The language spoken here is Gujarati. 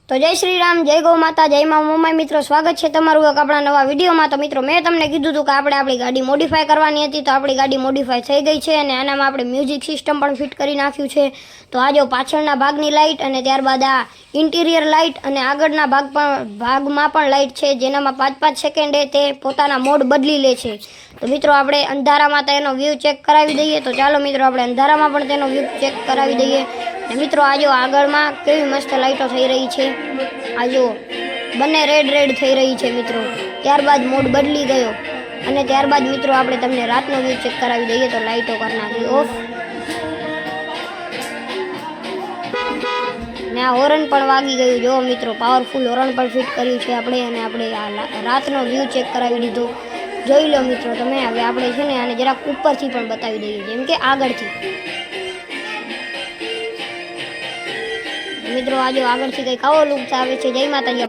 તો જય શ્રી રામ, જય ગૌ માતા, જય મા મોમાઈ. મિત્રો, સ્વાગત છે તમારું એક આપણા નવા વિડીયોમાં. તો મિત્રો, મેં તમને કીધું હતું કે આપણે આપણી ગાડી મોડિફાય કરવાની હતી, તો આપણી ગાડી મોડિફાય થઈ ગઈ છે અને આનામાં આપણે મ્યુઝિક સિસ્ટમ પણ ફિટ કરી નાખ્યું છે. તો આ જો પાછળના ભાગની લાઇટ અને ત્યારબાદ આ ઇન્ટિરિયર લાઇટ અને આગળના ભાગમાં પણ લાઇટ છે, જેનામાં 5-5 સેકન્ડે તે પોતાના મોડ બદલી લે છે. તો મિત્રો, આપણે અંધારામાં તેનો વ્યૂ ચેક કરાવી દઈએ. તો ચાલો મિત્રો, આપણે અંધારામાં પણ તેનો વ્યૂ ચેક કરાવી દઈએ. ને મિત્રો, આ જો આગળમાં કેવી મસ્ત લાઇટો થઈ રહી છે. આ જો બંને રેડ થઈ રહી છે મિત્રો. ત્યારબાદ મોડ બદલી ગયો અને ત્યારબાદ મિત્રો આપણે તમને રાતનો વ્યૂ ચેક કરાવી દઈએ. તો લાઇટો કરી નાખી ઓફ ને આ હોર્ન પણ વાગી ગયું. જો મિત્રો, પાવરફુલ હોર્ન પણ ફિટ કર્યું છે આપણે. અને આપણે આ રાતનો વ્યૂ ચેક કરાવી દીધો. જોઈ લો મિત્રો તમે. હવે આપણે છે ને આને જરાક ઉપરથી પણ બતાવી દઈએ, જેમ કે આગળથી. મિત્રો, આ જો આગળથી કંઈક આવો લુક આવે છે. જય માતાજી.